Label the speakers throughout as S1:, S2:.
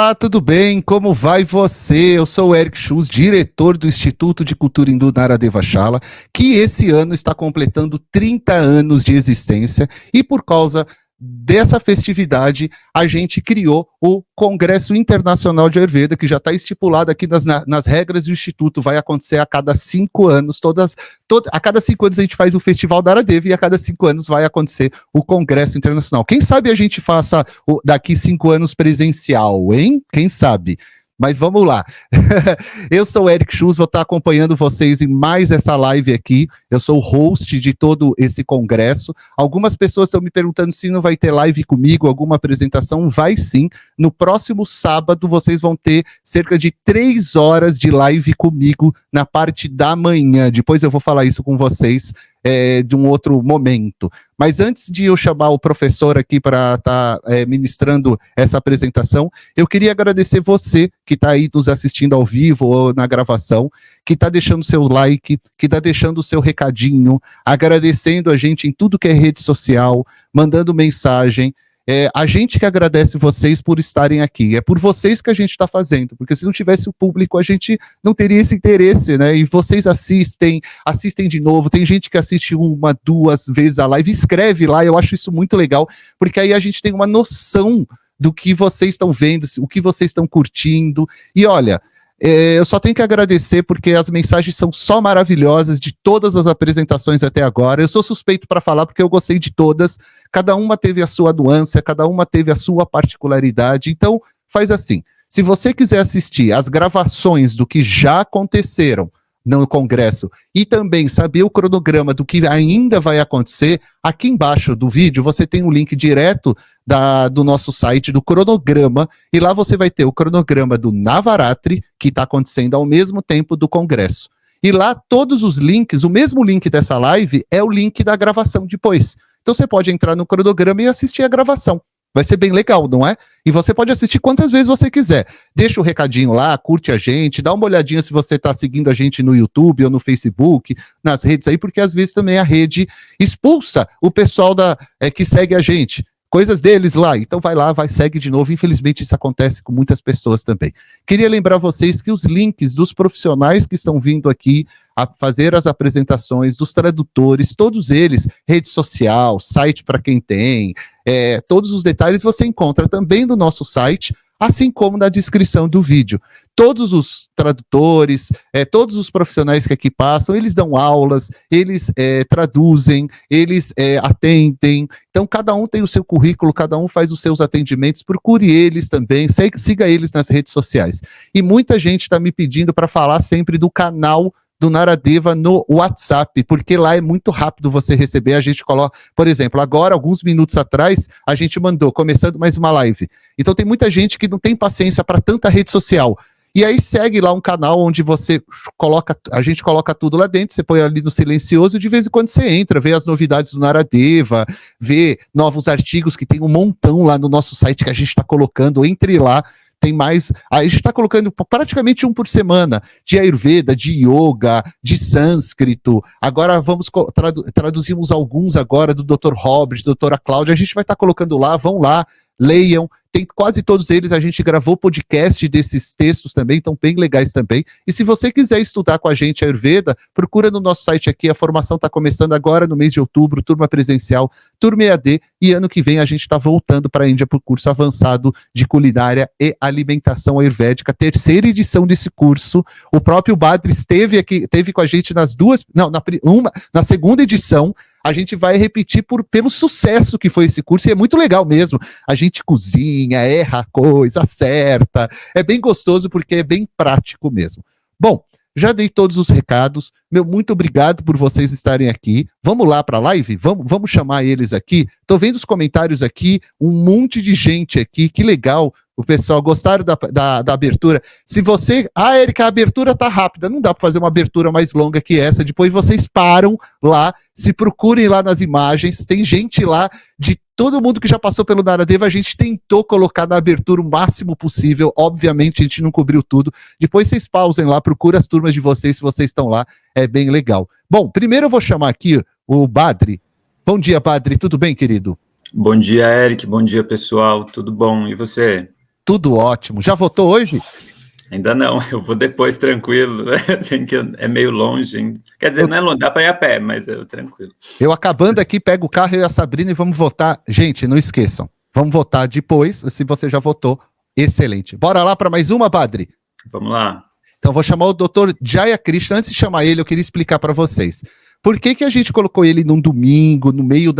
S1: Olá, tudo bem? Como vai você? Eu sou o Eric Schulz, diretor do Instituto de Cultura Hindu Naradeva Shala, que esse ano está completando 30 anos de existência e por causa dessa festividade a gente criou o Congresso Internacional de Ayurveda, que já está estipulado aqui nas regras do Instituto, vai acontecer a cada 5 anos, a cada 5 anos a gente faz o Festival Naradeva e a cada 5 anos vai acontecer o Congresso Internacional. Quem sabe a gente faça daqui 5 anos presencial, hein? Quem sabe? Mas vamos lá. Eu sou o Eric Schulz, vou estar acompanhando vocês em mais essa live aqui. Eu sou o host de todo esse congresso. Algumas pessoas estão me perguntando se não vai ter live comigo, alguma apresentação. Vai sim. No próximo sábado, vocês vão ter cerca de 3 horas de live comigo na parte da manhã. Depois eu vou falar isso com vocês de um outro momento. Mas antes de eu chamar o professor aqui para estar ministrando essa apresentação, eu queria agradecer você que está aí nos assistindo ao vivo ou na gravação, que está deixando seu like, que está deixando o seu recadinho, agradecendo a gente em tudo que é rede social, mandando mensagem. A gente que agradece vocês por estarem aqui, é por vocês que a gente está fazendo, porque se não tivesse o público, a gente não teria esse interesse, né? E vocês assistem de novo, tem gente que assiste 1, 2 vezes a live, escreve lá, eu acho isso muito legal, porque aí a gente tem uma noção do que vocês estão vendo, o que vocês estão curtindo, e olha, eu só tenho que agradecer porque as mensagens são só maravilhosas de todas as apresentações até agora. Eu sou suspeito para falar porque eu gostei de todas. Cada uma teve a sua nuance, cada uma teve a sua particularidade. Então, faz assim. Se você quiser assistir as gravações do que já aconteceram no Congresso e também saber o cronograma do que ainda vai acontecer, aqui embaixo do vídeo você tem um link direto do nosso site, do cronograma, e lá você vai ter o cronograma do Navaratri, que está acontecendo ao mesmo tempo do Congresso. E lá todos os links, o mesmo link dessa live é o link da gravação depois. Então você pode entrar no cronograma e assistir a gravação. Vai ser bem legal, não é? E você pode assistir quantas vezes você quiser. Deixa o recadinho lá, curte a gente, dá uma olhadinha se você está seguindo a gente no YouTube ou no Facebook, nas redes aí, porque às vezes também a rede expulsa o pessoal que segue a gente. Coisas deles lá, então vai lá, segue de novo. Infelizmente isso acontece com muitas pessoas também. Queria lembrar vocês que os links dos profissionais que estão vindo aqui a fazer as apresentações, dos tradutores, todos eles, rede social, site para quem tem, todos os detalhes você encontra também no nosso site, assim como na descrição do vídeo. Todos os tradutores, todos os profissionais que aqui passam, eles dão aulas, eles traduzem, eles atendem. Então, cada um tem o seu currículo, cada um faz os seus atendimentos, procure eles também, siga eles nas redes sociais. E muita gente está me pedindo para falar sempre do canal do Naradeva no WhatsApp, porque lá é muito rápido você receber, a gente coloca, por exemplo, agora, alguns minutos atrás, a gente mandou, começando mais uma live. Então tem muita gente que não tem paciência para tanta rede social. E aí segue lá um canal onde você a gente coloca tudo lá dentro, você põe ali no silencioso e de vez em quando você entra, vê as novidades do Naradeva, vê novos artigos que tem um montão lá no nosso site que a gente está colocando, entre lá, tem mais, a gente está colocando praticamente um por semana, de Ayurveda, de Yoga, de Sânscrito, agora traduzimos alguns agora do Dr. Robert, doutora Cláudia, a gente vai estar colocando lá, vão lá, leiam, tem quase todos eles, a gente gravou podcast desses textos também, estão bem legais também, e se você quiser estudar com a gente Ayurveda, procura no nosso site aqui, a formação está começando agora no mês de outubro, turma presencial, turma EAD, e ano que vem a gente está voltando para a Índia para o curso avançado de culinária e alimentação ayurvédica, terceira edição desse curso, o próprio Badri esteve com a gente na segunda edição, a gente vai repetir pelo sucesso que foi esse curso, e é muito legal mesmo. A gente cozinha, erra a coisa, acerta. É bem gostoso porque é bem prático mesmo. Bom, já dei todos os recados. Meu muito obrigado por vocês estarem aqui. Vamos lá para a live? Vamos chamar eles aqui. Estou vendo os comentários aqui, um monte de gente aqui, que legal. O pessoal gostaram da abertura. Se você... Érica, a abertura tá rápida. Não dá para fazer uma abertura mais longa que essa. Depois vocês param lá, se procurem lá nas imagens. Tem gente lá de todo mundo que já passou pelo Naradeva. A gente tentou colocar na abertura o máximo possível. Obviamente, a gente não cobriu tudo. Depois vocês pausem lá, procurem as turmas de vocês, se vocês estão lá. É bem legal. Bom, primeiro eu vou chamar aqui o Badri. Bom dia, Badri. Tudo bem, querido?
S2: Bom dia, Eric. Bom dia, pessoal. Tudo bom? E você?
S1: Tudo ótimo. Já votou hoje?
S2: Ainda não, eu vou depois tranquilo, é meio longe, hein? Quer dizer, não é longe, dá para ir a pé, mas é tranquilo.
S1: Eu acabando aqui, pego o carro, eu e a Sabrina e vamos votar. Gente, não esqueçam, vamos votar depois, se você já votou, excelente. Bora lá para mais uma, Badri?
S2: Vamos lá.
S1: Então vou chamar o Dr. Jaya Krishna. Antes de chamar ele, eu queria explicar para vocês. Por que a gente colocou ele num domingo, no meio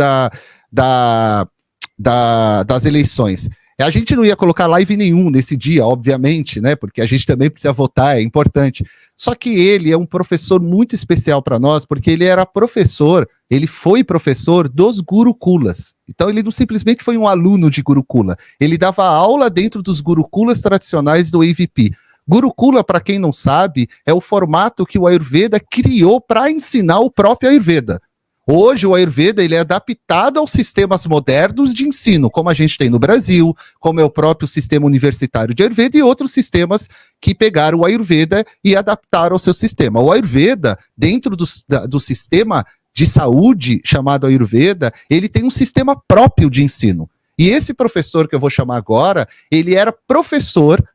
S1: das eleições? A gente não ia colocar live nenhum nesse dia, obviamente, né? Porque a gente também precisa votar, é importante. Só que ele é um professor muito especial para nós, porque ele era professor, ele foi professor dos Gurukulas. Então ele não simplesmente foi um aluno de Gurukula, ele dava aula dentro dos Gurukulas tradicionais do AVP. Gurukula, para quem não sabe, é o formato que o Ayurveda criou para ensinar o próprio Ayurveda. Hoje o Ayurveda ele é adaptado aos sistemas modernos de ensino, como a gente tem no Brasil, como é o próprio sistema universitário de Ayurveda e outros sistemas que pegaram o Ayurveda e adaptaram ao seu sistema. O Ayurveda, dentro do sistema de saúde chamado Ayurveda, ele tem um sistema próprio de ensino. E esse professor que eu vou chamar agora, ele era professor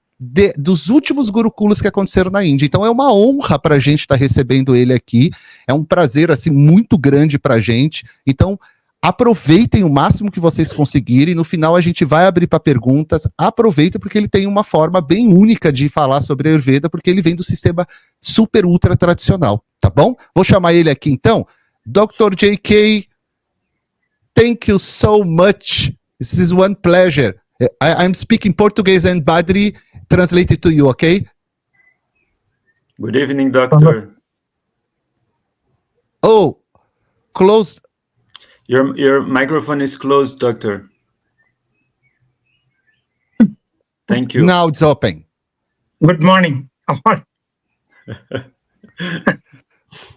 S1: dos últimos Gurukulas que aconteceram na Índia. Então é uma honra para a gente estar recebendo ele aqui, é um prazer assim muito grande para a gente. Então aproveitem o máximo que vocês conseguirem, no final a gente vai abrir para perguntas, aproveita porque ele tem uma forma bem única de falar sobre a Ayurveda, porque ele vem do sistema super ultra tradicional, tá bom? Vou chamar ele aqui então, Dr. JK, thank you so much, this is one pleasure. I'm speaking Portuguese and Badri translate it to you, okay?
S2: Good evening, doctor.
S1: Oh, close.
S2: Your microphone is closed, doctor. Thank you.
S1: Now it's open.
S3: Good morning.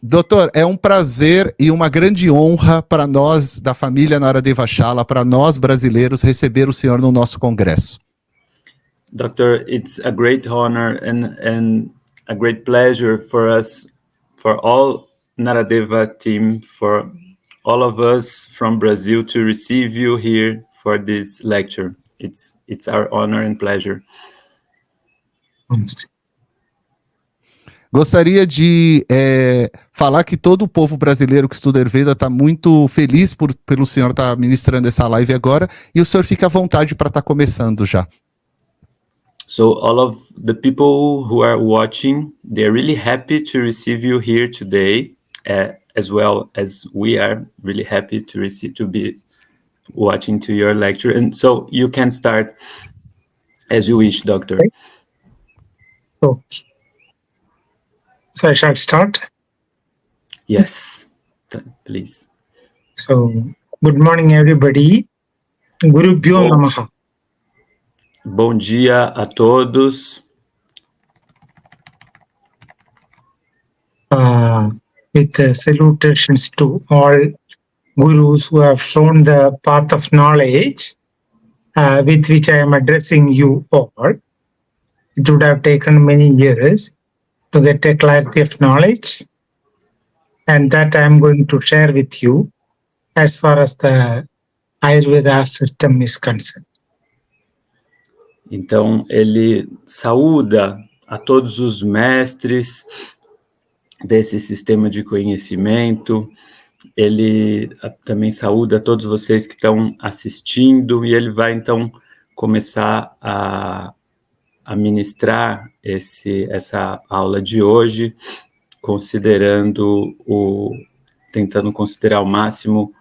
S1: Doutor, é um prazer e uma grande honra para nós da família Naradeva Shala, para nós brasileiros, receber o senhor no nosso congresso.
S2: Doctor, it's a great honor and a great pleasure for us, for all Naradeva team, for all of us from Brazil to receive you here for this lecture. It's our honor and pleasure.
S1: Gostaria de falar que todo o povo brasileiro que estuda Ayurveda está muito feliz pelo senhor estar ministrando essa live agora, e o senhor fica à vontade para estar começando já.
S2: So all of the people who are watching, they're really happy to receive you here today, as well as we are really happy to be watching to your lecture. And so you can start as you wish, doctor.
S3: Okay. So I shall start?
S2: Yes, please.
S3: So, good morning, everybody. Gurubhyo Namaha.
S2: Bom dia a todos.
S3: With salutations to all gurus who have shown the path of knowledge, with which I am addressing you all. It would have taken many years to get a clarity of knowledge, and that I am going to share with you as far as the Ayurveda system is concerned.
S2: Então, ele saúda a todos os mestres desse sistema de conhecimento, ele também saúda a todos vocês que estão assistindo, e ele vai, então, começar a ministrar essa aula de hoje, tentando considerar ao máximo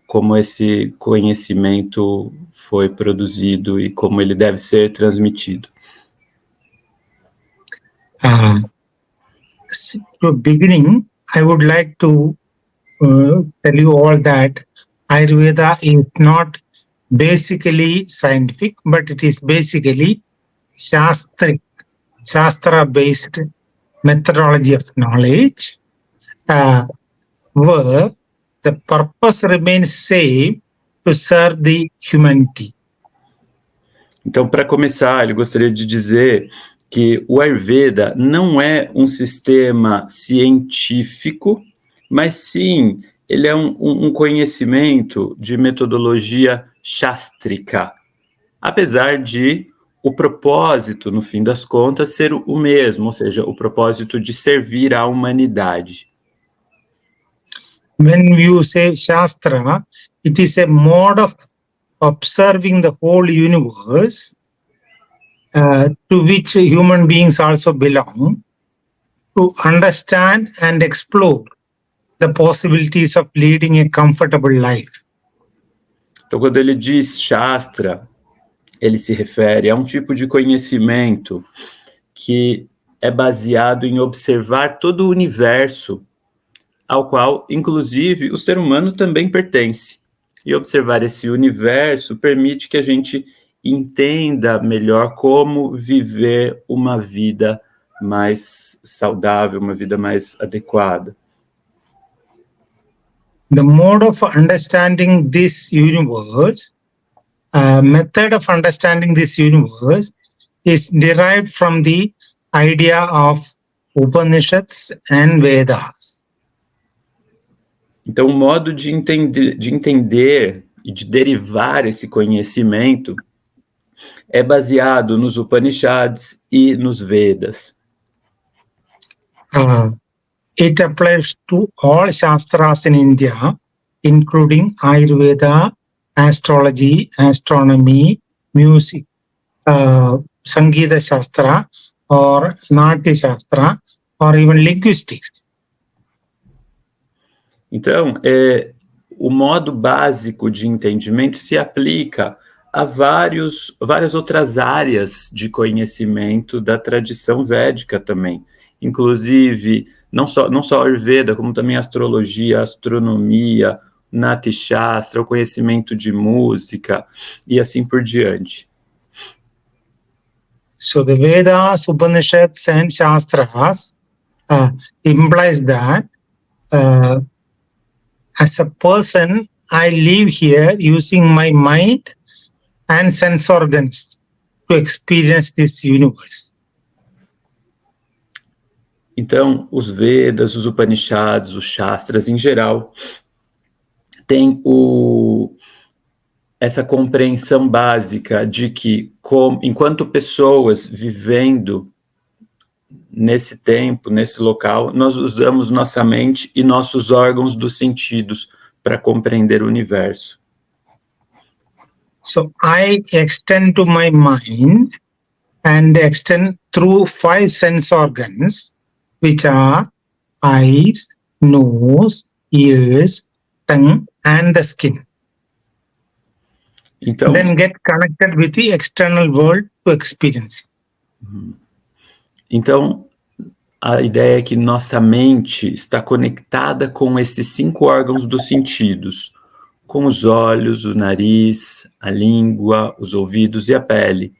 S2: como esse conhecimento foi produzido e como ele deve ser transmitido.
S3: To beginning, I would like to tell you all that Ayurveda is not basically scientific, but it is basically Shastra-based methodology of knowledge, where the purpose remains same, to serve the humanity.
S2: Então, para começar, ele gostaria de dizer que o Ayurveda não é um sistema científico, mas sim, ele é um conhecimento de metodologia shastrika, apesar de o propósito, no fim das contas, ser o mesmo, ou seja, o propósito de servir à humanidade.
S3: When you say Shastra, it is a mode of observing the whole universe to which human beings also belong, to understand and explore the possibilities of leading a comfortable life.
S2: Então, quando ele diz Shastra, ele se refere a um tipo de conhecimento que é baseado em observar todo o universo, ao qual, inclusive, o ser humano também pertence. E observar esse universo permite que a gente entenda melhor como viver uma vida mais saudável, uma vida mais adequada.
S3: The mode of understanding this universe, method of understanding this universe is derived from the idea of Upanishads and Vedas.
S2: Então, o modo de entender e de derivar esse conhecimento é baseado nos Upanishads e nos Vedas.
S3: It applies to all Shastras in India, including Ayurveda, astrology, astronomy, music, Sangeeta Shastra, or Natya Shastra, or even linguistics.
S2: Então, o modo básico de entendimento se aplica a várias outras áreas de conhecimento da tradição védica também, inclusive não só Ayurveda, como também astrologia, astronomia, Natya Shastra, o conhecimento de música e assim por diante.
S3: So the Vedas, Upanishads, and Shastras implies that as a person, I live here using my mind and sense organs to experience this universe.
S2: Então, os Vedas, os Upanishads, os Shastras em geral, têm essa compreensão básica de que, enquanto pessoas vivendo nesse tempo, nesse local, nós usamos nossa mente e nossos órgãos dos sentidos para compreender o universo.
S3: So I extend to my mind and extend through 5 sense organs, which are eyes, nose, ears, tongue, and the skin.
S2: Então,
S3: Then get connected with the external world to experience.
S2: Então, a ideia é que nossa mente está conectada com esses 5 órgãos dos sentidos, com os olhos, o nariz, a língua, os ouvidos e a pele.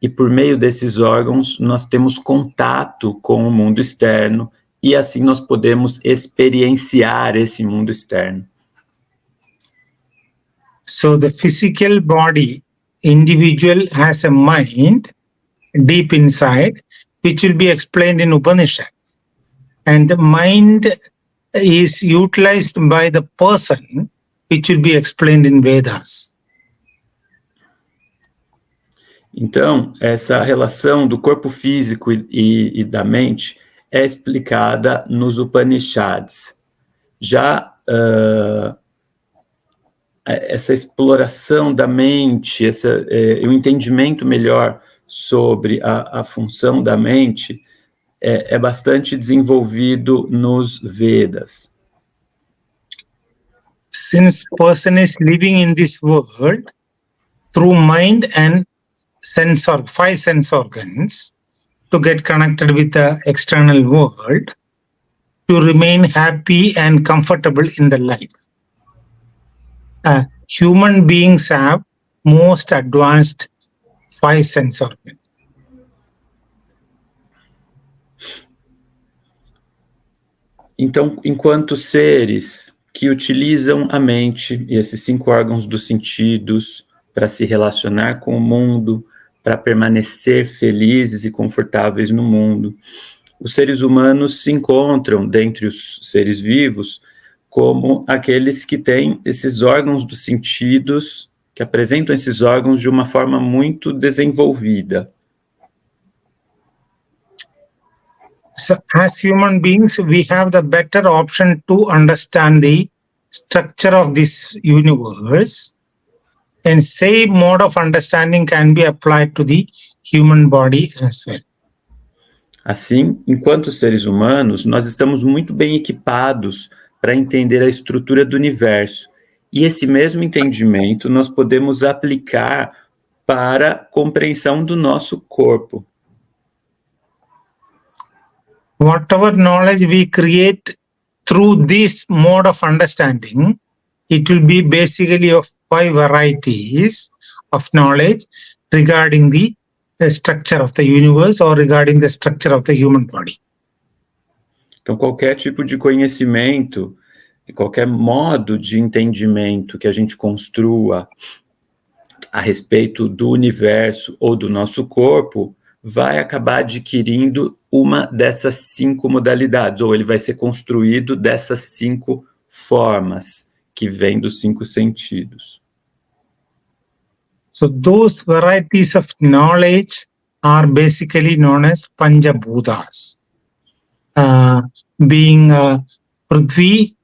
S2: E por meio desses órgãos, nós temos contato com o mundo externo e assim nós podemos experienciar esse mundo externo.
S3: So the physical body individual has a mind deep inside, which will be explained in Upanishads. And the mind is utilized by the person, which will be explained in Vedas.
S2: Então, essa relação do corpo físico e da mente é explicada nos Upanishads. Já essa exploração da mente, o entendimento melhor sobre a função da mente é bastante desenvolvido nos Vedas.
S3: Since person is living in this world through mind and 5 sense organs to get connected with the external world, to remain happy and comfortable in the life. Human beings have most advanced 5 sense organs.
S2: Então, enquanto seres que utilizam a mente e esses 5 órgãos dos sentidos para se relacionar com o mundo, para permanecer felizes e confortáveis no mundo, os seres humanos se encontram, dentre os seres vivos, como aqueles que têm esses órgãos dos sentidos que apresentam esses órgãos de uma forma muito desenvolvida.
S3: So, as human beings, we have the better option to understand the structure of this universe, and same mode of understanding can be applied to the human body as well.
S2: Assim, enquanto seres humanos, nós estamos muito bem equipados para entender a estrutura do universo. E esse mesmo entendimento nós podemos aplicar para a compreensão do nosso corpo.
S3: Whatever knowledge we create through this mode of understanding, it will be basically of 5 varieties of knowledge regarding the structure of the universe or regarding the structure of the human body.
S2: Então, qualquer tipo de conhecimento, qualquer modo de entendimento que a gente construa a respeito do universo ou do nosso corpo, vai acabar adquirindo uma dessas 5 modalidades, ou ele vai ser construído dessas 5 formas que vêm dos 5 sentidos.
S3: So those varieties of knowledge are basically known as Panchabhutas, being Prithvi,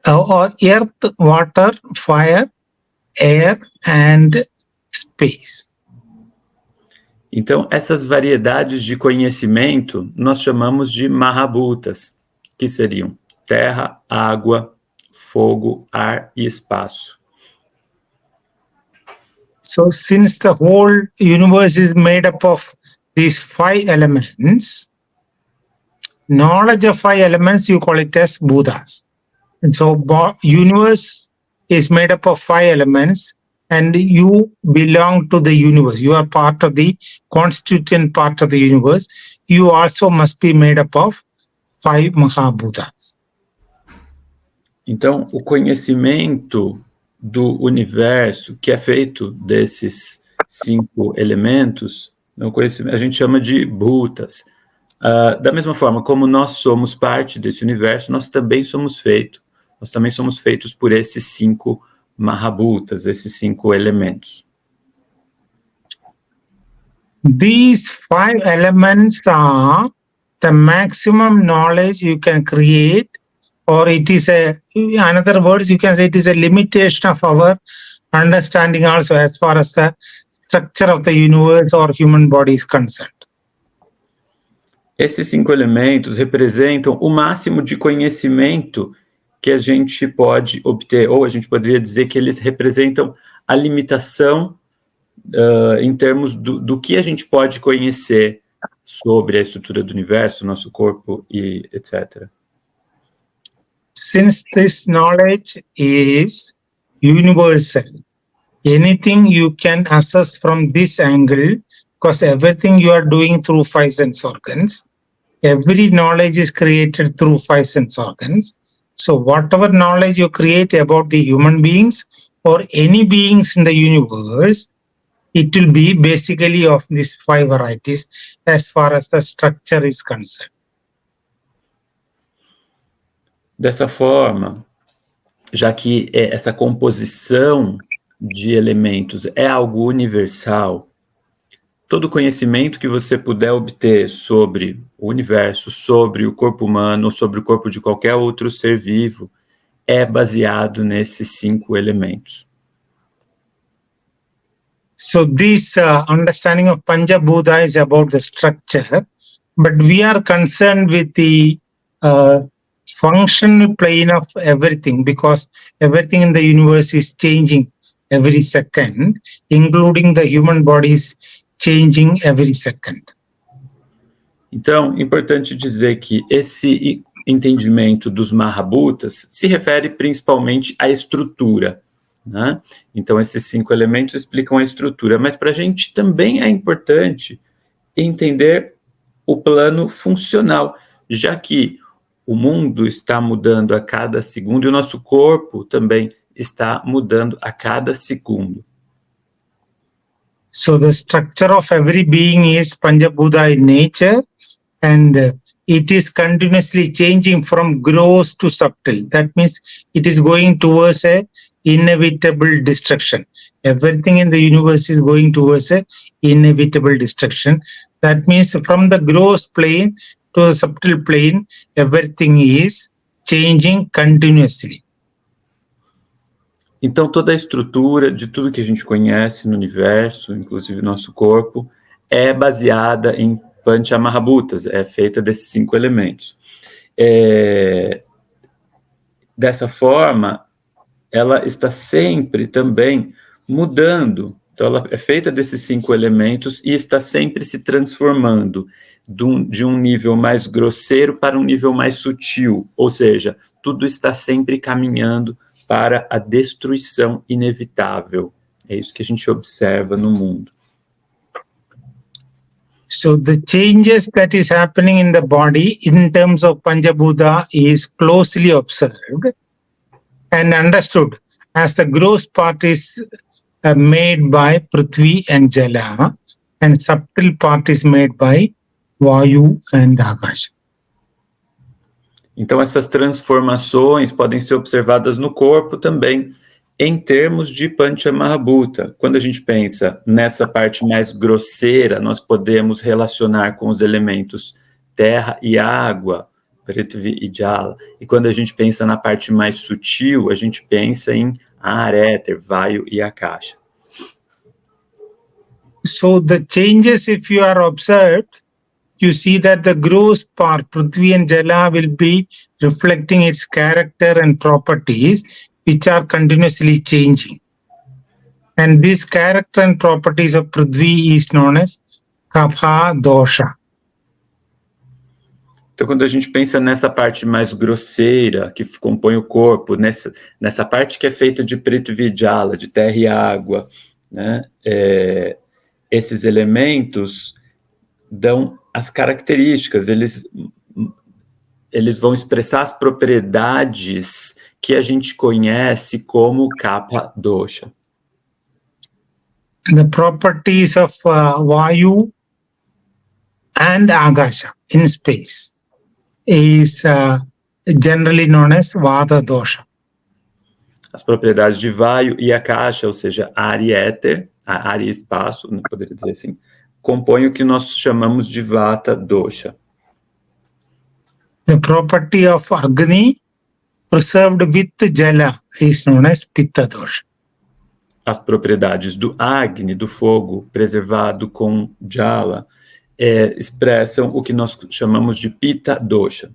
S3: or earth, water, fire, air, and space.
S2: Então, essas variedades de conhecimento nós chamamos de Mahabhutas, que seriam terra, água, fogo, ar e espaço.
S3: So since the whole universe is made up of these 5 elements, knowledge of 5 elements, you call it as Bhutas. And so universe is made up of 5 elements, and you belong to the universe. You are part of the constituent part of the universe. You also must be made up of 5 Mahabhutas.
S2: Então, o conhecimento do universo, que é feito desses 5 elementos, a gente chama de bhutas. Da mesma forma como nós somos parte desse universo, nós também somos feitos por esses 5 Mahabhutas, esses 5 elementos.
S3: These 5 elements are the maximum knowledge you can create, or it is in other words, you can say it is a limitation of our understanding also as far as the structure of the universe or human body is concerned.
S2: Esses 5 elementos representam o máximo de conhecimento que a gente pode obter, ou a gente poderia dizer que eles representam a limitação em termos do que a gente pode conhecer sobre a estrutura do universo, nosso corpo e etc.
S3: Since this knowledge is universal, anything you can assess from this angle, because everything you are doing through 5 sense organs, every knowledge is created through 5 sense organs. So whatever knowledge you create about the human beings or any beings in the universe, it will be basically of these 5 varieties as far as the structure is concerned.
S2: Dessa forma, já que essa composição de elementos é algo universal, todo conhecimento que você puder obter sobre o universo, sobre o corpo humano, ou sobre o corpo de qualquer outro ser vivo, é baseado nesses 5 elementos.
S3: So this understanding of Panchabhuta is about the structure, but we are concerned with the functional plane of everything, because everything in the universe is changing every second, including the human bodies changing every second.
S2: Então, é importante dizer que esse entendimento dos Mahabhutas se refere principalmente à estrutura, né? Então, esses 5 elementos explicam a estrutura, mas para a gente também é importante entender o plano funcional, já que o mundo está mudando a cada segundo e o nosso corpo também está mudando a cada segundo.
S3: So the structure of every being is Panchabhuta in nature, and it is continuously changing from gross to subtle. That means it is going towards a inevitable destruction. Everything in the universe is going towards a inevitable destruction. That means from the gross plane to the subtle plane, everything is changing continuously.
S2: Então, toda a estrutura de tudo que a gente conhece no universo, inclusive nosso corpo, é baseada em Panchamahabhutas, é feita desses 5 elementos. Dessa forma, ela está sempre também mudando. Então, ela é feita desses 5 elementos e está sempre se transformando de um nível mais grosseiro para um nível mais sutil. Ou seja, tudo está sempre caminhando para a destruição inevitável. É isso que a gente observa no mundo.
S3: So the changes that is happening in the body in terms of Panchabhuta is closely observed and understood as the gross part is made by Prithvi and Jala and subtle part is made by Vayu and Akasha.
S2: Então, essas transformações podem ser observadas no corpo também, em termos de Panchamahabhuta. Quando a gente pensa nessa parte mais grosseira, nós podemos relacionar com os elementos terra e água, Prithvi e Jala. E quando a gente pensa na parte mais sutil, a gente pensa em ar, éter, Vayu e Akasha.
S3: So the changes, if you are observed, you see that the gross part, Prithvi and Jala, will be reflecting its character and properties, which are continuously changing. And this character and properties of Prithvi is known as Kapha Dosha.
S2: Então, quando a gente pensa nessa parte mais grosseira, que compõe o corpo, nessa parte que é feita de Prithvi e Jala, de terra e água, né, esses elementos dão as características, eles vão expressar as propriedades que a gente conhece como Kapha Dosha.
S3: The properties of Vayu and Akasha in space is generally known as Vata Dosha.
S2: As propriedades de Vayu e Akasha, ou seja, ar e éter, ar e espaço, não poderia dizer assim, compõem o que nós chamamos de Vata Dosha.
S3: The property of Agni preserved with Jala is known as Pitta Dosha.
S2: As propriedades do Agni, do fogo, preservado com Jala, expressam o que nós chamamos de Pitta Dosha.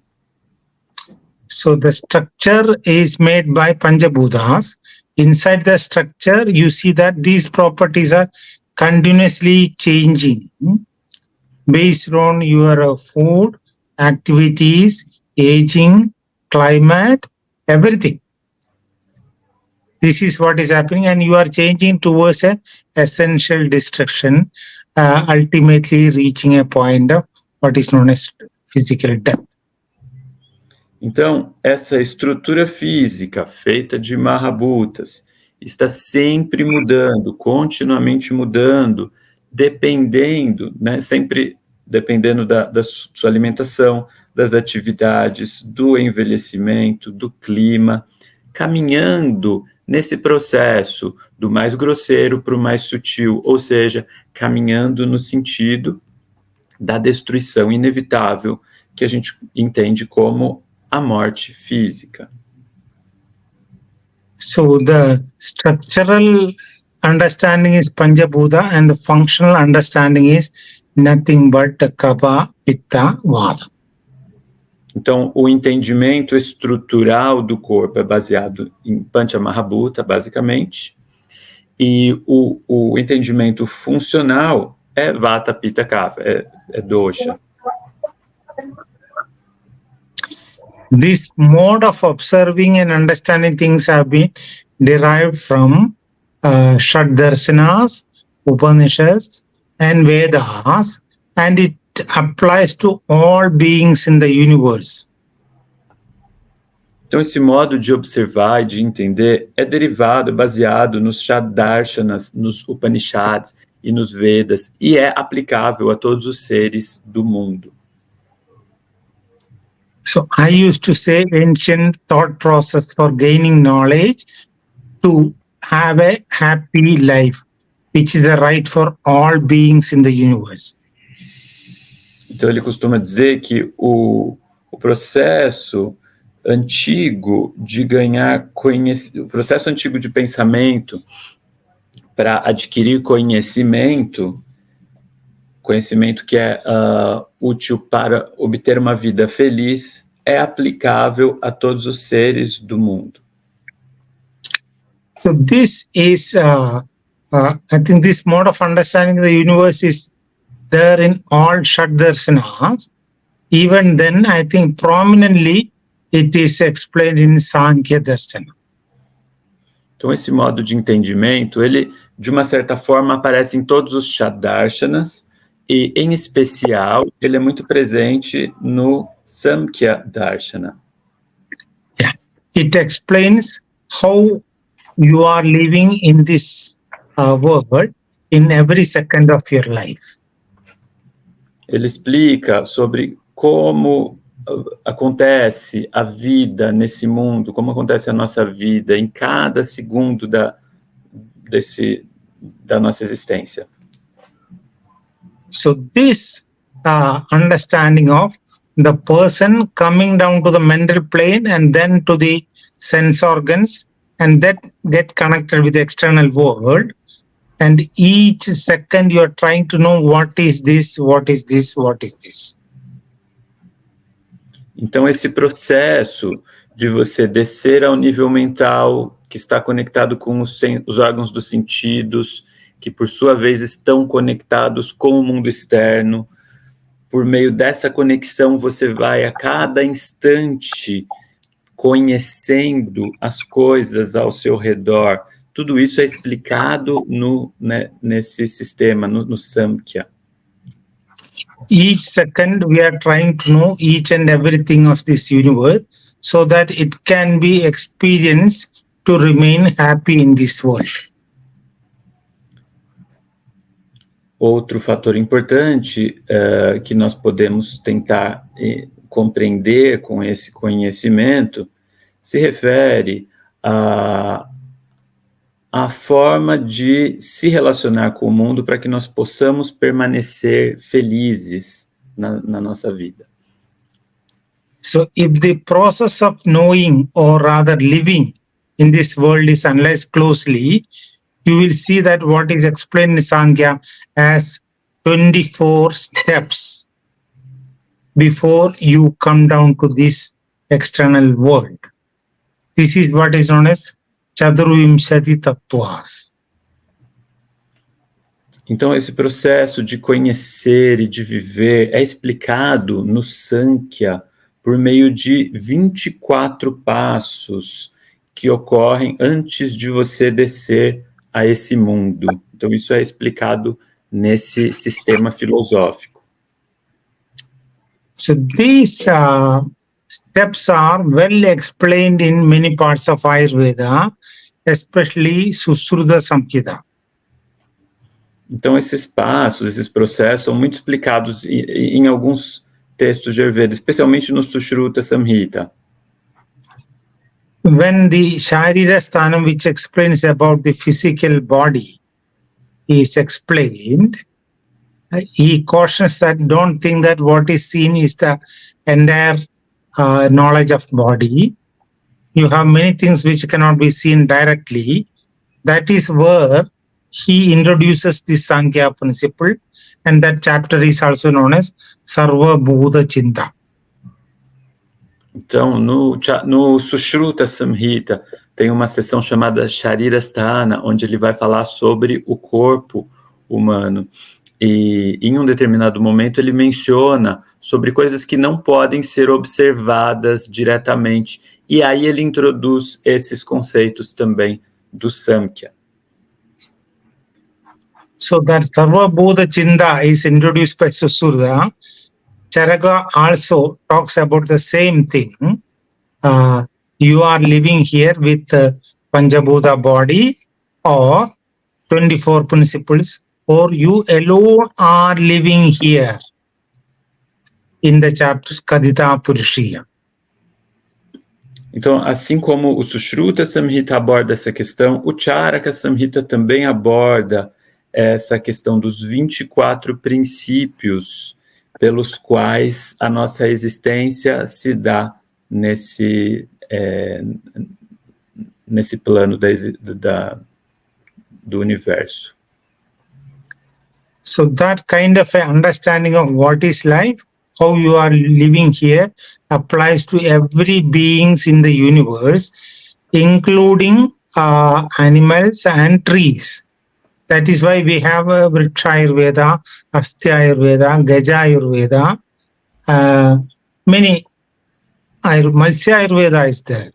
S3: So the structure is made by Panchabhutas. Inside the structure, you see that these properties are continuously changing based on your food, activities, aging, climate, everything. This is what is happening, and you are changing towards an essential destruction, ultimately reaching a point of what is known as physical death.
S2: Então, essa estrutura física feita de Mahabhutas está sempre mudando, continuamente mudando, dependendo, né, sempre dependendo da sua alimentação, das atividades, do envelhecimento, do clima, caminhando nesse processo do mais grosseiro para o mais sutil, ou seja, caminhando no sentido da destruição inevitável que a gente entende como a morte física.
S3: So the structural understanding is Panchabhuta and the functional understanding is nothing but Kapha, Pitta, Vata.
S2: Então, o entendimento estrutural do corpo é baseado em Panchamahabhuta, basicamente, e o entendimento funcional é Vata, Pitta, Kapha, é Dosha.
S3: This mode of observing and understanding things have been derived from Shad Darsanas, Upanishads, and Vedas, and it applies to all beings in the universe.
S2: Então, esse modo de observar e de entender é derivado, baseado nos Shad-darshanas, nos Upanishads e nos Vedas, e é aplicável a todos os seres do mundo.
S3: So I used to say ancient thought process for gaining knowledge to have a happy life, which is a right for all beings in the universe.
S2: Então ele costuma dizer que o processo antigo de ganhar conhecimento, o processo antigo de pensamento para adquirir conhecimento que é útil para obter uma vida feliz, é aplicável a todos os seres do mundo.
S3: So this is, I think this mode of understanding the universe is there in all Shaddarsanas. Even then, I think prominently it is explained in Sankhya Darshana.
S2: Então esse modo de entendimento, ele de uma certa forma aparece em todos os Shaddarshanas e em especial ele é muito presente no Samkhya Darshana.
S3: Yeah, it explains how you are living in this world in every second of your life.
S2: Ele explica sobre como acontece a vida nesse mundo, como acontece a nossa vida em cada segundo da nossa existência.
S3: So this understanding of the person coming down to the mental plane and then to the sense organs and that get connected with the external world, and each second you are trying to know what is this, what is this, what is this.
S2: Então esse processo de você descer ao nível mental, que está conectado com os órgãos dos sentidos, que por sua vez estão conectados com o mundo externo, por meio dessa conexão você vai a cada instante conhecendo as coisas ao seu redor. Tudo isso é explicado nesse sistema, no Samkhya.
S3: Each second we are trying to know each and everything of this universe so that it can be experienced to remain happy in this world.
S2: Outro fator importante que nós podemos tentar compreender com esse conhecimento se refere à forma de se relacionar com o mundo para que nós possamos permanecer felizes na nossa vida.
S3: So if the process of knowing or rather living in this world is analyzed closely, you will see that what is explained in Sankhya as 24 steps before you come down to this external world. This is what is known as Chaturvimshati Tattvas.
S2: Então, esse processo de conhecer e de viver é explicado no Sankhya por meio de 24 passos que ocorrem antes de você descer a esse mundo. Então, isso é explicado nesse sistema filosófico.
S3: So these steps are well explained in many parts of Ayurveda, especially Susruta Samhita.
S2: Então, esses passos, esses processos são muito explicados em alguns textos de Ayurveda, especialmente no Sushruta Samhita.
S3: When the Sharira Sthanam, which explains about the physical body, is explained, he cautions that don't think that what is seen is the entire knowledge of body. You have many things which cannot be seen directly. That is where he introduces the Sankhya principle, and that chapter is also known as Sarva Bhuta Chinta.
S2: Então, no Sushruta Samhita, tem uma seção chamada Sharirasthana, onde ele vai falar sobre o corpo humano. E em um determinado momento ele menciona sobre coisas que não podem ser observadas diretamente. E aí ele introduz esses conceitos também do Samkhya.
S3: So that Sarva Bhuta Chinta is introduced by Sushruta. Charaka also talks about the same thing. You are living here with Panchabhuta body or 24 principles, or you alone are living here in the chapter Kadita Purushiya.
S2: Então, assim como o Sushruta Samhita aborda essa questão, o Charaka Samhita também aborda essa questão dos 24 princípios pelos quais a nossa existência se dá nesse plano do universo.
S3: So that kind of understanding of what is life, how you are living here, applies to every beings in the universe, including animals and trees. That is why we have a Vriksha Ayurveda, Astya Ayurveda, Gaja Ayurveda, many Matsya Ayurveda is there.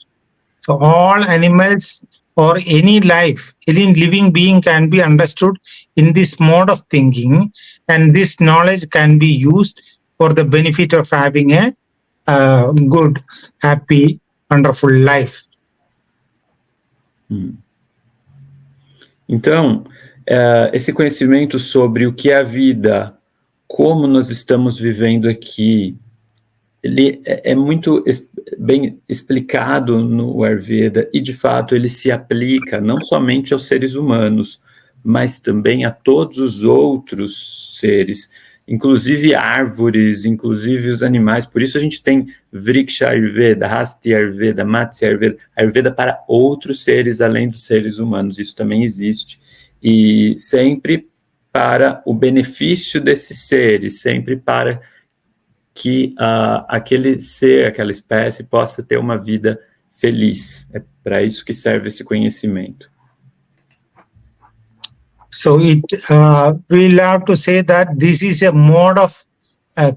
S3: So all animals or any life, any living being can be understood in this mode of thinking, and this knowledge can be used for the benefit of having a good, happy, wonderful life.
S2: Então, esse conhecimento sobre o que é a vida, como nós estamos vivendo aqui, ele é muito bem explicado no Ayurveda e, de fato, ele se aplica não somente aos seres humanos, mas também a todos os outros seres, inclusive árvores, inclusive os animais. Por isso a gente tem Vriksha Ayurveda, Hastya Ayurveda, Matsya Ayurveda, Ayurveda para outros seres além dos seres humanos. Isso também existe. E sempre para o benefício desses seres, sempre para que aquele ser, aquela espécie possa ter uma vida feliz. É para isso que serve esse conhecimento.
S3: So we'll have to say that this is a mode of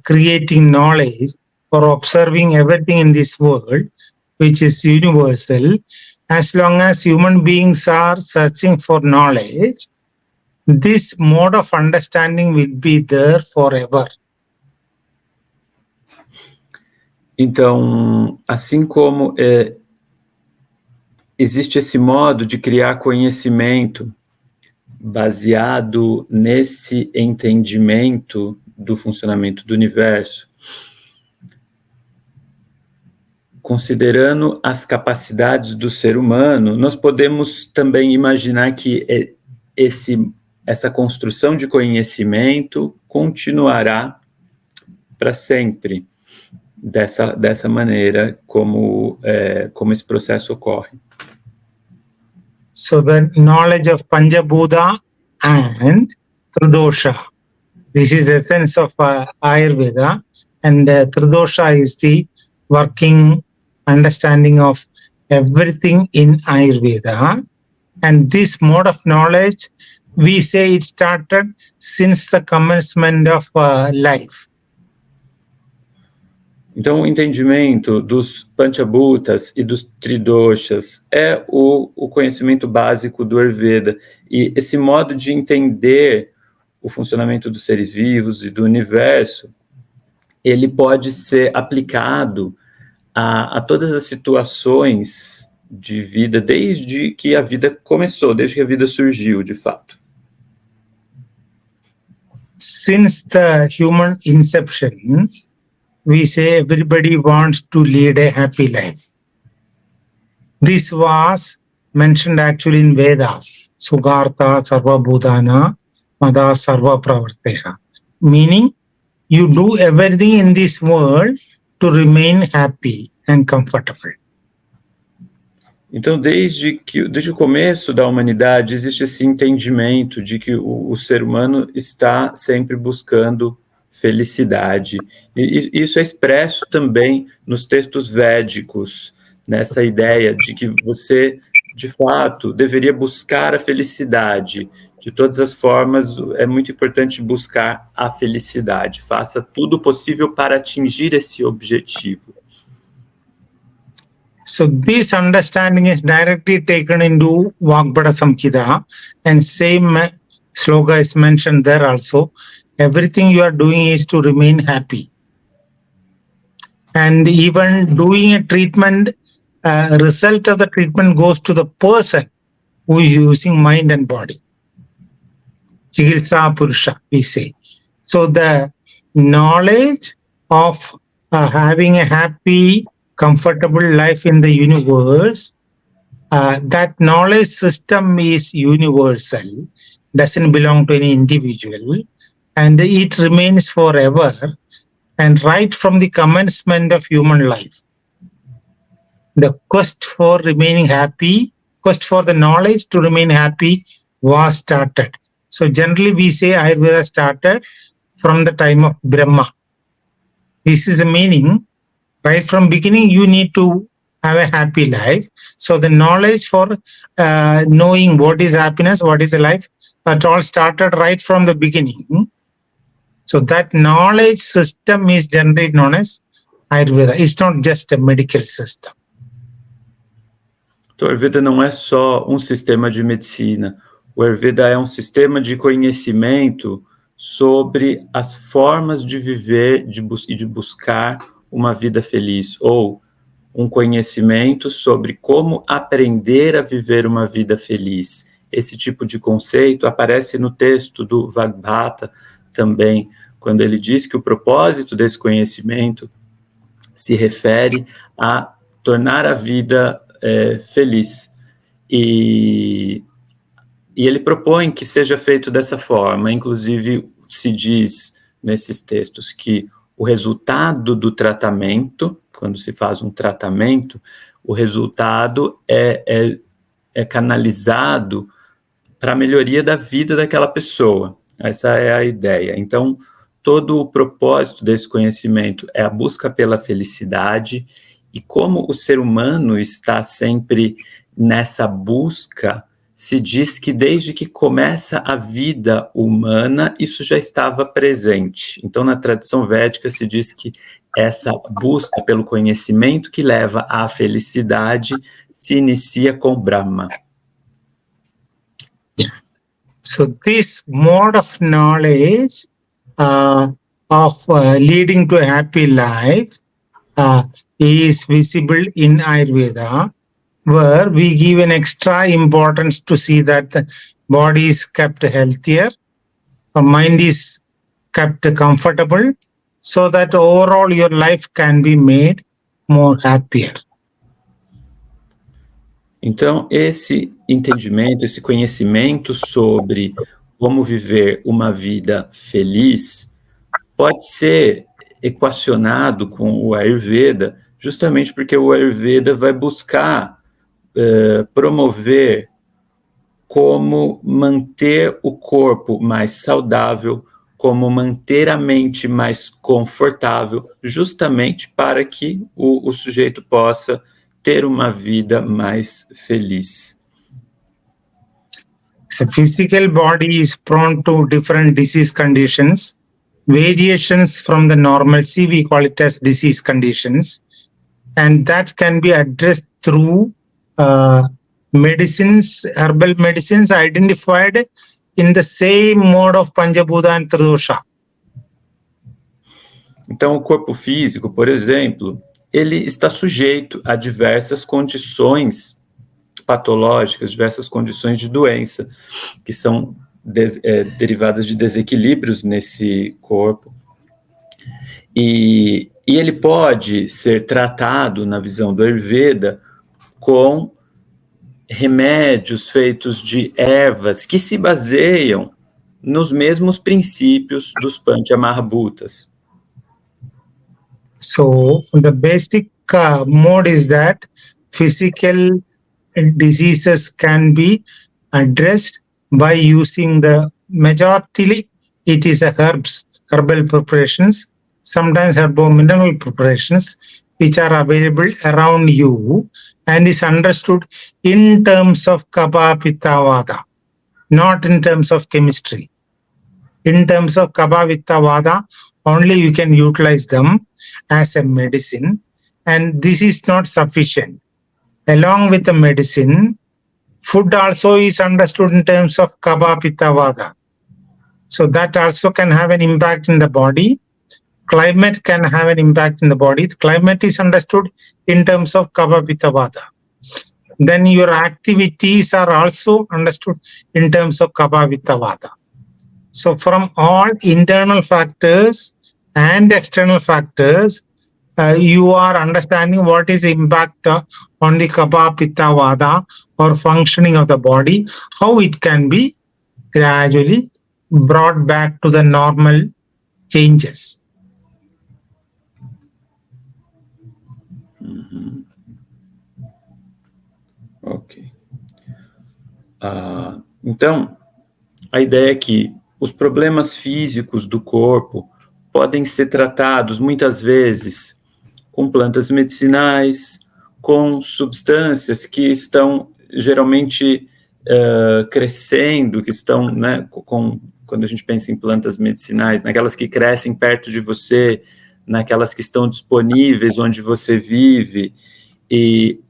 S3: creating knowledge or observing everything in this world, which is universal. As long as human beings are searching for knowledge, this mode of understanding will be there forever.
S2: Então, assim como existe esse modo de criar conhecimento baseado nesse entendimento do funcionamento do universo, considerando as capacidades do ser humano, nós podemos também imaginar que essa construção de conhecimento continuará para sempre, dessa maneira como esse processo ocorre.
S3: So the knowledge of Panchabhuta and Tridosha. This is the essence of Ayurveda, and Tridosha is the working understanding of everything in Ayurveda. And this mode of knowledge, we say it started since the commencement of life.
S2: Então, o entendimento dos Panchabhutas e dos Tridoshas é o conhecimento básico do Ayurveda. E esse modo de entender o funcionamento dos seres vivos e do universo, ele pode ser aplicado a todas as situações de vida, desde que a vida começou, desde que a vida surgiu, de fato.
S3: Since the human inception, we say everybody wants to lead a happy life. This was mentioned actually in Vedas. Sugartha sarva bhutana mada sarva pravarteha. Meaning, you do everything in this world to remain happy and comfortable.
S2: Então, desde o começo da humanidade, existe esse entendimento de que o ser humano está sempre buscando felicidade. E isso é expresso também nos textos védicos, nessa ideia de que você, de fato, deveria buscar a felicidade. De todas as formas, é muito importante buscar a felicidade. Faça tudo o possível para atingir esse objetivo.
S3: So this understanding is directly taken into Vagbhata Samhita, and same sloka is mentioned there also. Everything you are doing is to remain happy. And even doing a treatment, result of the treatment goes to the person who is using mind and body. Chikitsa Purusha, we say. So the knowledge of having a happy, comfortable life in the universe, that knowledge system is universal, doesn't belong to any individual, and it remains forever, and right from the commencement of human life. The quest for remaining happy, quest for the knowledge to remain happy was started. So generally we say Ayurveda started from the time of Brahma. This is the meaning. Right from beginning, you need to have a happy life. So the knowledge for knowing what is happiness, what is the life, that all started right from the beginning. So that knowledge system is generally known as Ayurveda. It's not just a medical system.
S2: Então, o Ayurveda não é só um sistema de medicina. O Ayurveda é um sistema de conhecimento sobre as formas de viver e de buscar uma vida feliz, ou um conhecimento sobre como aprender a viver uma vida feliz. Esse tipo de conceito aparece no texto do Vagbhata também, quando ele diz que o propósito desse conhecimento se refere a tornar a vida feliz. E ele propõe que seja feito dessa forma. Inclusive, se diz nesses textos que o resultado do tratamento, quando se faz um tratamento, o resultado é canalizado para a melhoria da vida daquela pessoa. Essa é a ideia. Então, todo o propósito desse conhecimento é a busca pela felicidade, e como o ser humano está sempre nessa busca, se diz que desde que começa a vida humana, isso já estava presente. Então, na tradição védica, se diz que essa busca pelo conhecimento que leva à felicidade se inicia com Brahma.
S3: So this mode of knowledge leading to a happy life is visible in Ayurveda, where we give an extra importance to see that the body is kept healthier, the mind is kept comfortable, so that overall your life can be made more happier.
S2: Então, esse entendimento, esse conhecimento sobre como viver uma vida feliz pode ser equacionado com o Ayurveda, justamente porque o Ayurveda vai buscar promover como manter o corpo mais saudável, como manter a mente mais confortável, justamente para que o sujeito possa ter uma vida mais feliz.
S3: The physical body is prone to different disease conditions. Variations from the normalcy, we call it as disease conditions. And that can be addressed through medicines, herbal medicines identified in the same mode of Panchabhuta and Tridosha.
S2: Então, o corpo físico, por exemplo, ele está sujeito a diversas condições patológicas, diversas condições de doença, que são derivadas de desequilíbrios nesse corpo. E ele pode ser tratado, na visão do Ayurveda, com remédios feitos de ervas que se baseiam nos mesmos princípios dos Panchamahabhutas.
S3: So the basic mode is that physical diseases can be addressed by using the majority, it is herbal preparations, sometimes herbo-mineral preparations, which are available around you and is understood in terms of Kapha, Pitta, Vata, not in terms of chemistry. In terms of Kapha, Pitta, Vata, only you can utilize them as a medicine, and this is not sufficient. Along with the medicine, food also is understood in terms of Kapha, Pitta, Vata. So that also can have an impact in the body. Climate can have an impact in the body. The climate is understood in terms of Kapha, Pitta, Vata. Then your activities are also understood in terms of Kapha, Pitta, Vata. So from all internal factors and external factors, you are understanding what is the impact on the Kapha, Pitta, Vata or functioning of the body, how it can be gradually brought back to the normal changes.
S2: Ok. Então, a ideia é que os problemas físicos do corpo podem ser tratados muitas vezes com plantas medicinais, com substâncias que estão geralmente crescendo, que estão, né, quando a gente pensa em plantas medicinais, naquelas que crescem perto de você, naquelas que estão disponíveis onde você vive, e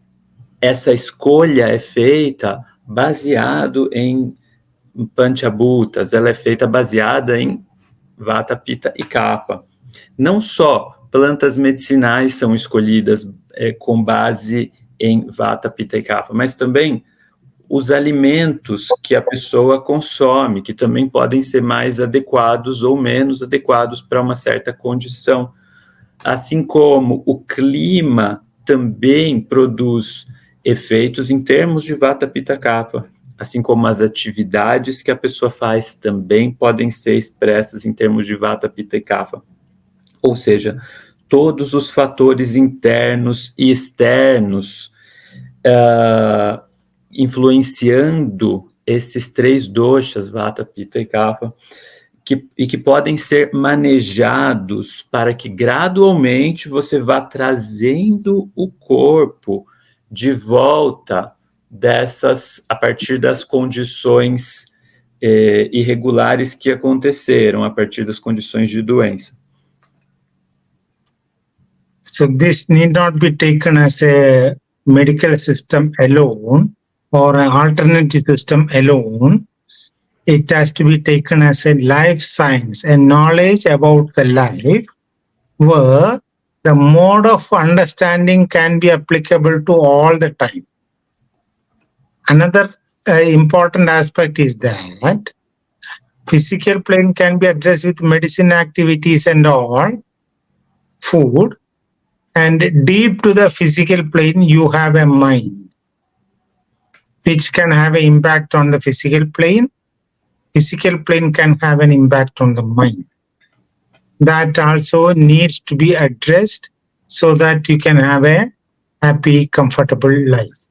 S2: essa escolha é feita baseado em Panchabhutas, ela é feita baseada em Vata, Pitta e Kapha. Não só plantas medicinais são escolhidas com base em Vata, Pitta e Kapha, mas também os alimentos que a pessoa consome, que também podem ser mais adequados ou menos adequados para uma certa condição. Assim como o clima também produz efeitos em termos de Vata, Pitta, Kapha, assim como as atividades que a pessoa faz também podem ser expressas em termos de Vata, Pitta e Kapha. Ou seja, todos os fatores internos e externos influenciando esses 3 doshas, Vata, Pitta e Kapha, que podem ser manejados para que gradualmente você vá trazendo o corpo de volta a partir das condições irregulares que aconteceram, a partir das condições de doença.
S3: So this need not be taken as a medical system alone or an alternative system alone. It has to be taken as a life science, a knowledge about the life, where the mode of understanding can be applicable to all the time. Another important aspect is that physical plane can be addressed with medicine activities and all, food, and deep to the physical plane you have a mind, which can have an impact on the physical plane. Physical plane can have an impact on the mind. That also needs to be addressed so that you can have a happy, comfortable life.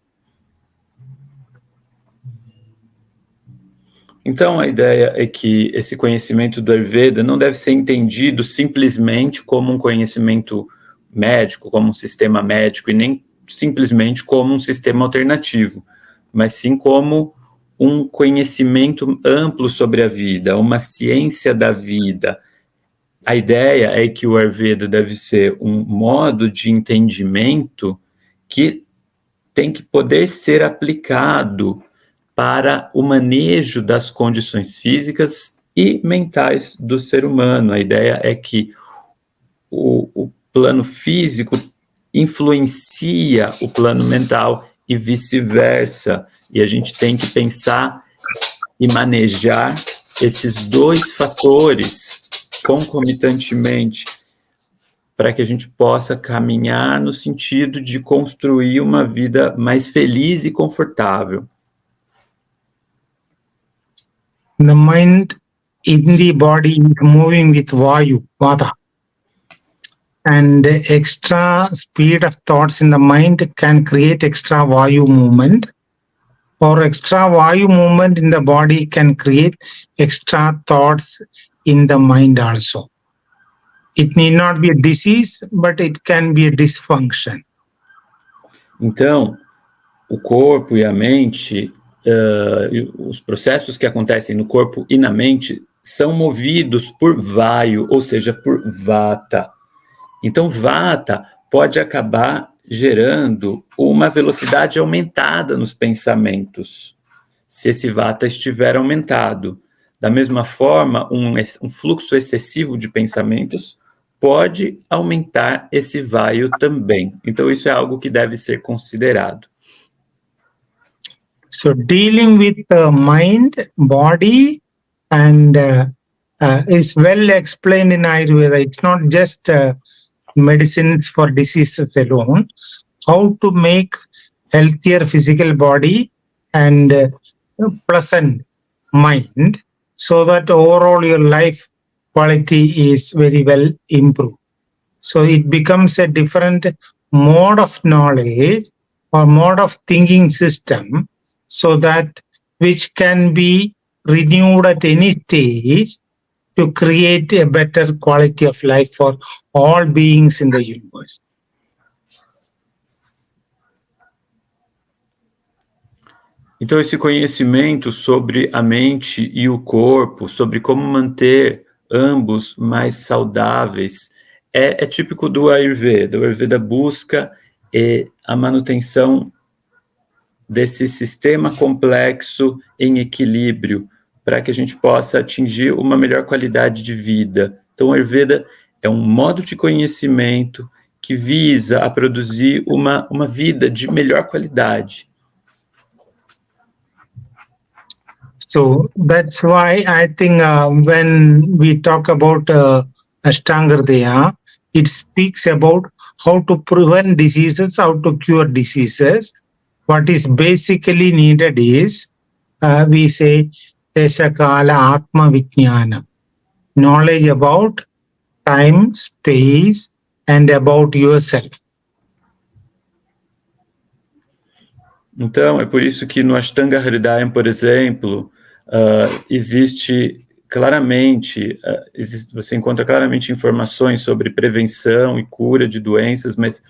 S2: Então, a ideia é que esse conhecimento do Ayurveda não deve ser entendido simplesmente como um conhecimento médico, como um sistema médico, e nem simplesmente como um sistema alternativo, mas sim como um conhecimento amplo sobre a vida, uma ciência da vida. A ideia é que o Ayurveda deve ser um modo de entendimento que tem que poder ser aplicado para o manejo das condições físicas e mentais do ser humano. A ideia é que o plano físico influencia o plano mental e vice-versa. E a gente tem que pensar e manejar esses 2 fatores concomitantemente para que a gente possa caminhar no sentido de construir uma vida mais feliz e confortável.
S3: The mind in the body is moving with Vayu, Vata. And extra speed of thoughts in the mind can create extra Vayu movement, or extra Vayu movement in the body can create extra thoughts in the mind also. It need not be a disease, but it can be a dysfunction.
S2: Então, o corpo e a mente, os processos que acontecem no corpo e na mente são movidos por Vayu, ou seja, por Vata. Então, Vata pode acabar gerando uma velocidade aumentada nos pensamentos, se esse Vata estiver aumentado. Da mesma forma, um fluxo excessivo de pensamentos pode aumentar esse Vayu também. Então, isso é algo que deve ser considerado.
S3: So dealing with the mind, body, and is well explained in Ayurveda. It's not just medicines for diseases alone, how to make healthier physical body and pleasant mind, so that overall your life quality is very well improved. So it becomes a different mode of knowledge or mode of thinking system, so that which can be renewed at any stage to create a better quality of life for all beings in the universe.
S2: Então, esse conhecimento sobre a mente e o corpo, sobre como manter ambos mais saudáveis, é típico do Ayurveda. O Ayurveda busca a manutenção desse sistema complexo em equilíbrio, para que a gente possa atingir uma melhor qualidade de vida. Então, o Ayurveda é um modo de conhecimento que visa a produzir uma vida de melhor qualidade.
S3: So that's why I think when we talk about Ashtanga Hridaya, it speaks about how to prevent diseases, how to cure diseases. What is basically needed is, we say, Deshakala Atma Vijnana, knowledge about time, space, and about yourself.
S2: Então, é por isso que no Ashtanga Hridayam, por exemplo, existe claramente, você encontra claramente informações sobre prevenção e cura de doenças, mas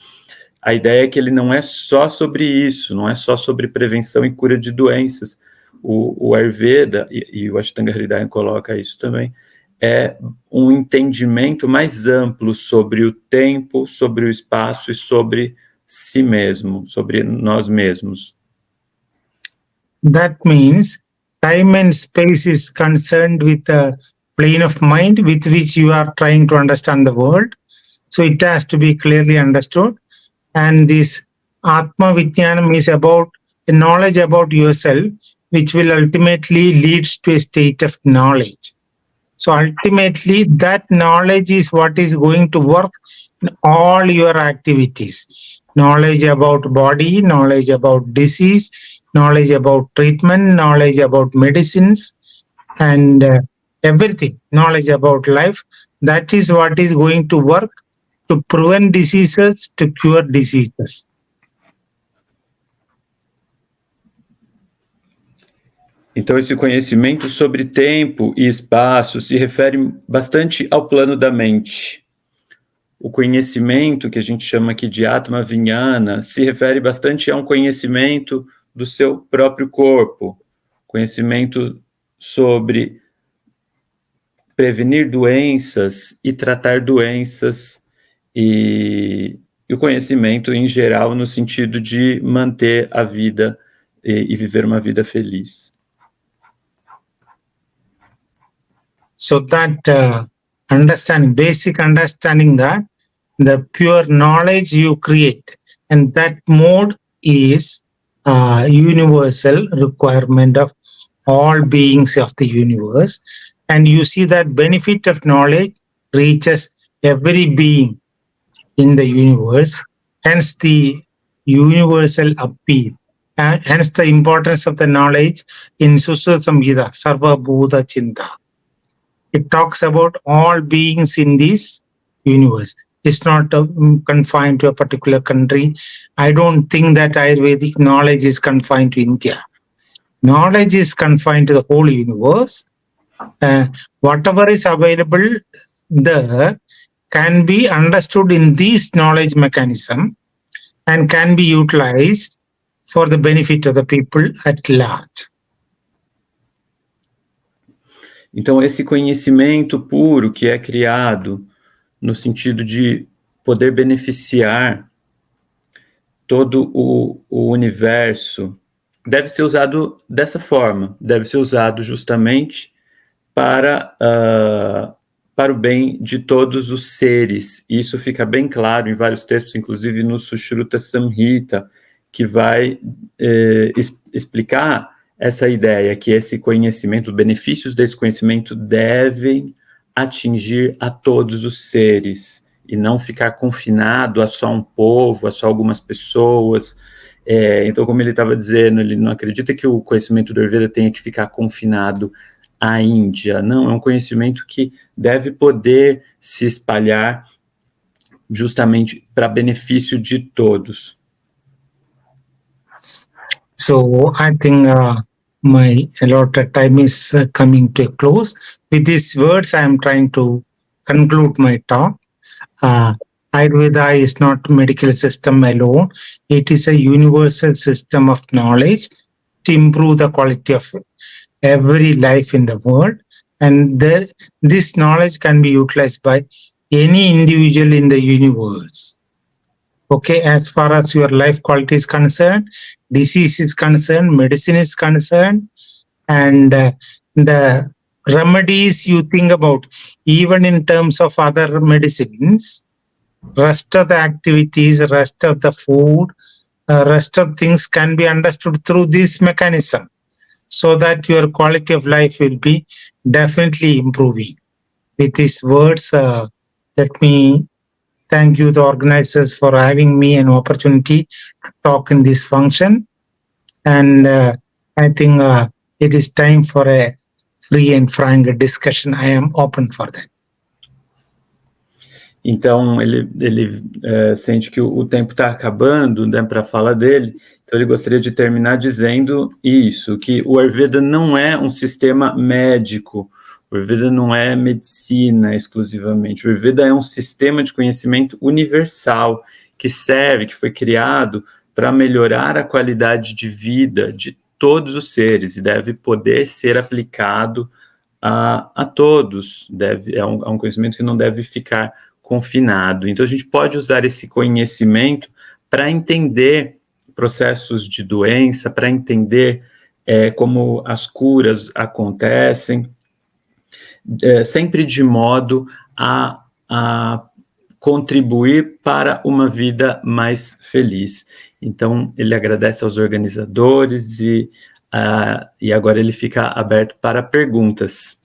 S2: a ideia é que ele não é só sobre isso, não é só sobre prevenção e cura de doenças. O Ayurveda, e o Ashtanga Hridayam coloca isso também, é um entendimento mais amplo sobre o tempo, sobre o espaço e sobre si mesmo, sobre nós mesmos.
S3: That means time and space is concerned with the plane of mind with which you are trying to understand the world. So it has to be clearly understood. And this Atma Vijnanam is about the knowledge about yourself, which will ultimately leads to a state of knowledge. So ultimately, that knowledge is what is going to work in all your activities. Knowledge about body, knowledge about disease, knowledge about treatment, knowledge about medicines, and everything, knowledge about life. That is what is going to work to prevent diseases, to cure diseases.
S2: Então, esse conhecimento sobre tempo e espaço se refere bastante ao plano da mente. O conhecimento, que a gente chama aqui de Atma Vijnana, se refere bastante a um conhecimento do seu próprio corpo, conhecimento sobre prevenir doenças e tratar doenças, e o conhecimento em geral no sentido de manter a vida e viver uma vida feliz.
S3: So that basic understanding that the pure knowledge you create, and that mode is universal requirement of all beings of the universe. And you see that benefit of knowledge reaches every being in the universe, hence the universal appeal, and hence the importance of the knowledge in Sushrut Samhita, Sarva Bhuta Chinta. It talks about all beings in this universe. It's not confined to a particular country. I don't think that Ayurvedic knowledge is confined to India. Knowledge is confined to the whole universe. Whatever is available there can be understood in this knowledge mechanism and can be utilized for the benefit of the people at large.
S2: Então, esse conhecimento puro que é criado no sentido de poder beneficiar todo o universo deve ser usado dessa forma, deve ser usado justamente para o bem de todos os seres. Isso fica bem claro em vários textos, inclusive no Sushruta Samhita, que vai explicar essa ideia que esse conhecimento, os benefícios desse conhecimento devem atingir a todos os seres. e não ficar confinado a só um povo, a só algumas pessoas. Então, como ele estava dizendo, ele não acredita que o conhecimento do Ayurveda tenha que ficar confinado à Índia. Não, é um conhecimento que deve poder se espalhar justamente para benefício de todos.
S3: So I think my allotted time is coming to a close. With these words, I am trying to conclude my talk. Ayurveda is not a medical system alone. It is a universal system of knowledge to improve the quality of every life in the world. And this knowledge can be utilized by any individual in the universe. Okay, as far as your life quality is concerned, disease is concerned, medicine is concerned, and the remedies you think about, even in terms of other medicines, rest of the activities, rest of the food, rest of things can be understood through this mechanism, so that your quality of life will be definitely improving. With these words, let me thank you, the organizers, for having me an opportunity to talk in this function. And I think it is time for a free and frank discussion. I am open for that.
S2: Então, ele sente que o tempo está acabando, né, para a fala dele, então ele gostaria de terminar dizendo isso, que o Ayurveda não é um sistema médico, o Ayurveda não é medicina exclusivamente, o Ayurveda é um sistema de conhecimento universal, que foi criado para melhorar a qualidade de vida de todos os seres, e deve poder ser aplicado a todos, é um conhecimento que não deve ficar confinado. Então, a gente pode usar esse conhecimento para entender processos de doença, para entender como as curas acontecem, sempre de modo a contribuir para uma vida mais feliz. Então, ele agradece aos organizadores e agora ele fica aberto para perguntas.